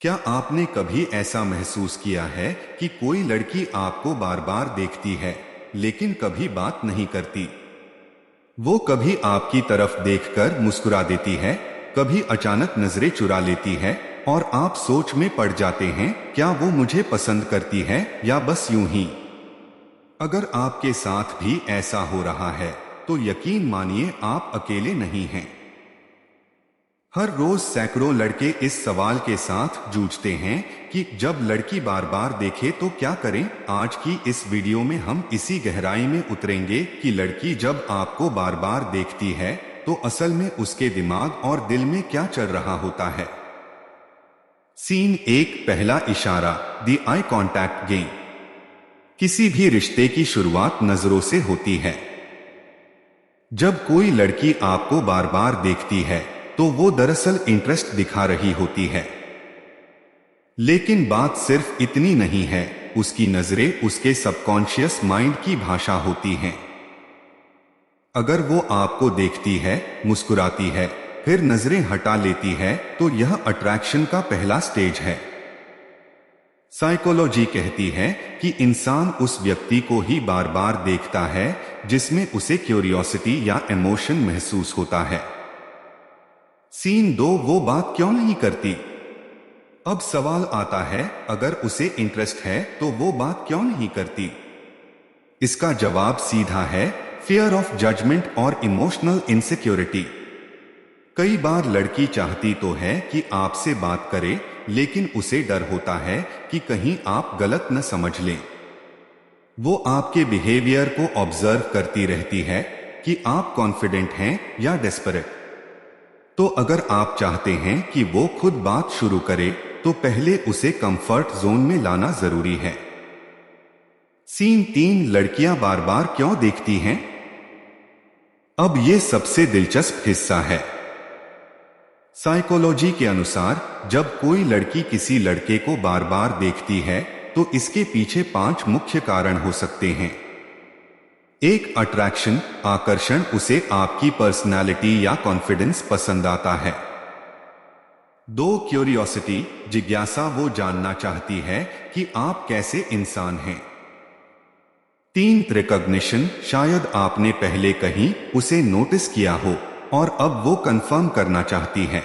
क्या आपने कभी ऐसा महसूस किया है कि कोई लड़की आपको बार बार देखती है लेकिन कभी बात नहीं करती? वो कभी आपकी तरफ देखकर मुस्कुरा देती है, कभी अचानक नजरें चुरा लेती है और आप सोच में पड़ जाते हैं, क्या वो मुझे पसंद करती है या बस यूं ही? अगर आपके साथ भी ऐसा हो रहा है तो यकीन मानिए आप अकेले नहीं हैं। हर रोज सैकड़ों लड़के इस सवाल के साथ जूझते हैं कि जब लड़की बार बार देखे तो क्या करें। आज की इस वीडियो में हम इसी गहराई में उतरेंगे कि लड़की जब आपको बार बार देखती है तो असल में उसके दिमाग और दिल में क्या चल रहा होता है। सीन एक, पहला इशारा, द आई कॉन्टैक्ट गेम। किसी भी रिश्ते की शुरुआत नजरों से होती है। जब कोई लड़की आपको बार बार देखती है तो वो दरअसल इंटरेस्ट दिखा रही होती है। लेकिन बात सिर्फ इतनी नहीं है, उसकी नजरें उसके सबकॉन्शियस माइंड की भाषा होती हैं। अगर वो आपको देखती है, मुस्कुराती है, फिर नजरें हटा लेती है तो यह अट्रैक्शन का पहला स्टेज है। साइकोलॉजी कहती है कि इंसान उस व्यक्ति को ही बार बार देखता है जिसमें उसे क्यूरियोसिटी या इमोशन महसूस होता है। सीन दो, वो बात क्यों नहीं करती? अब सवाल आता है, अगर उसे इंटरेस्ट है तो वो बात क्यों नहीं करती? इसका जवाब सीधा है, फियर ऑफ जजमेंट और इमोशनल इनसिक्योरिटी। कई बार लड़की चाहती तो है कि आपसे बात करे, लेकिन उसे डर होता है कि कहीं आप गलत न समझ लें। वो आपके बिहेवियर को ऑब्जर्व करती रहती है कि आप कॉन्फिडेंट हैं या डेस्परेट। तो अगर आप चाहते हैं कि वो खुद बात शुरू करे तो पहले उसे कंफर्ट जोन में लाना जरूरी है। सीन तीन, लड़कियां बार बार क्यों देखती हैं? अब ये सबसे दिलचस्प हिस्सा है। साइकोलॉजी के अनुसार जब कोई लड़की किसी लड़के को बार बार देखती है तो इसके पीछे 5 मुख्य कारण हो सकते हैं। एक, अट्रैक्शन, आकर्षण, उसे आपकी पर्सनालिटी या कॉन्फिडेंस पसंद आता है। 2, क्यूरियोसिटी, जिज्ञासा, वो जानना चाहती है कि आप कैसे इंसान हैं। 3, रिकॉग्निशन, शायद आपने पहले कहीं उसे नोटिस किया हो और अब वो कंफर्म करना चाहती है।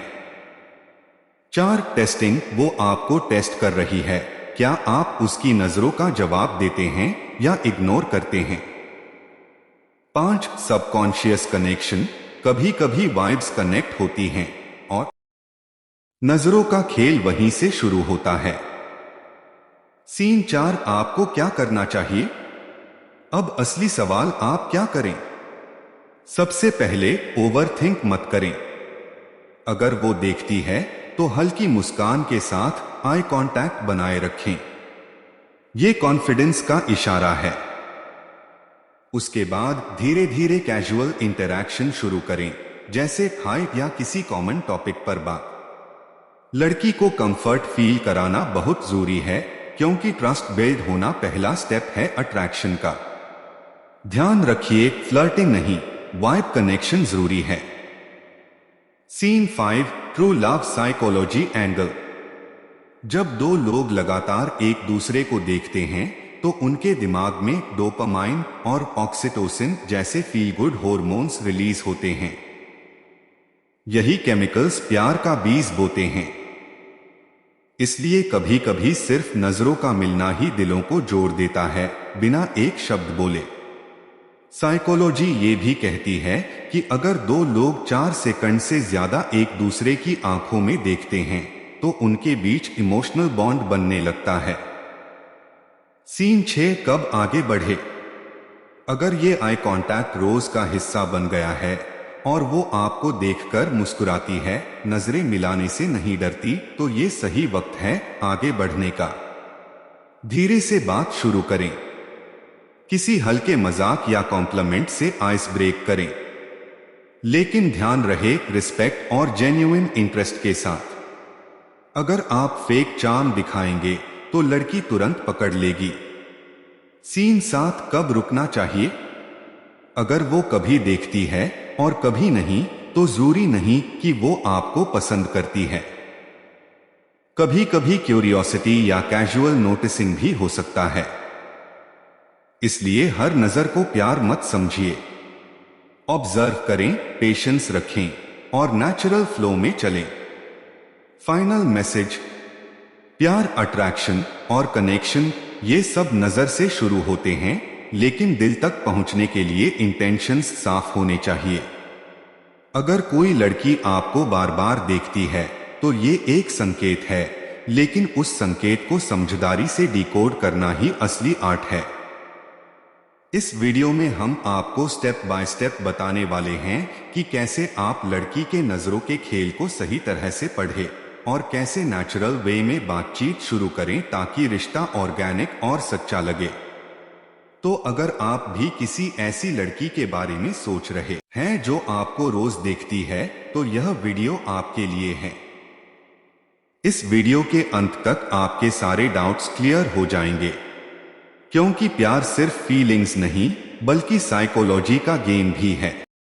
4, टेस्टिंग, वो आपको टेस्ट कर रही है, क्या आप उसकी नजरों का जवाब देते हैं या इग्नोर करते हैं। 5, सबकॉन्शियस कनेक्शन, कभी कभी वाइब्स कनेक्ट होती हैं और नजरों का खेल वहीं से शुरू होता है। सीन 4, आपको क्या करना चाहिए? अब असली सवाल, आप क्या करें? सबसे पहले ओवरथिंक मत करें। अगर वो देखती है तो हल्की मुस्कान के साथ आई कांटेक्ट बनाए रखें। ये कॉन्फिडेंस का इशारा है। उसके बाद धीरे धीरे कैजुअल इंटरैक्शन शुरू करें, जैसे हाय या किसी कॉमन टॉपिक पर बात। लड़की को कंफर्ट फील कराना बहुत जरूरी है, क्योंकि ट्रस्ट बिल्ड होना पहला स्टेप है अट्रैक्शन का। ध्यान रखिए, फ्लर्टिंग नहीं, वाइब कनेक्शन जरूरी है। Scene 5, true love psychology angle. जब दो लोग लगातार एक दूसरे को देखते हैं तो उनके दिमाग में डोपामाइन और ऑक्सीटोसिन जैसे फील गुड हॉर्मोन्स रिलीज होते हैं। यही केमिकल्स प्यार का बीज बोते हैं। इसलिए कभी कभी सिर्फ नजरों का मिलना ही दिलों को जोड़ देता है, बिना एक शब्द बोले। साइकोलॉजी ये भी कहती है कि अगर दो लोग 4 सेकंड से ज्यादा एक दूसरे की आंखों में देखते हैं तो उनके बीच इमोशनल बॉन्ड बनने लगता है। सीन 6, कब आगे बढ़े। अगर ये आई कांटेक्ट रोज का हिस्सा बन गया है और वो आपको देखकर मुस्कुराती है, नजरें मिलाने से नहीं डरती, तो ये सही वक्त है आगे बढ़ने का। धीरे से बात शुरू करें। किसी हल्के मजाक या कॉम्प्लीमेंट से आइस ब्रेक करें, लेकिन ध्यान रहे रिस्पेक्ट और जेन्युइन इंटरेस्ट के साथ। अगर आप फेक चार्म दिखाएंगे तो लड़की तुरंत पकड़ लेगी। सीन 7, कब रुकना चाहिए। अगर वो कभी देखती है और कभी नहीं तो जरूरी नहीं कि वो आपको पसंद करती है। कभी कभी क्यूरियोसिटी या कैजुअल नोटिसिंग भी हो सकता है। इसलिए हर नजर को प्यार मत समझिए। ऑब्जर्व करें, पेशेंस रखें और नेचुरल फ्लो में चलें। फाइनल मैसेज, प्यार, अट्रैक्शन और कनेक्शन ये सब नजर से शुरू होते हैं, लेकिन दिल तक पहुंचने के लिए इंटेंशंस साफ होने चाहिए। अगर कोई लड़की आपको बार बार देखती है तो ये एक संकेत है, लेकिन उस संकेत को समझदारी से डिकोड करना ही असली आर्ट है। इस वीडियो में हम आपको स्टेप बाय स्टेप बताने वाले हैं कि कैसे आप लड़की के नजरों के खेल को सही तरह से पढ़ें और कैसे नेचुरल वे में बातचीत शुरू करें ताकि रिश्ता ऑर्गेनिक और सच्चा लगे। तो अगर आप भी किसी ऐसी लड़की के बारे में सोच रहे हैं जो आपको रोज देखती है, तो यह वीडियो आपके लिए है। इस वीडियो के अंत तक आपके सारे डाउट्स क्लियर हो जाएंगे, क्योंकि प्यार सिर्फ फीलिंग्स नहीं बल्कि साइकोलॉजी का गेम भी है।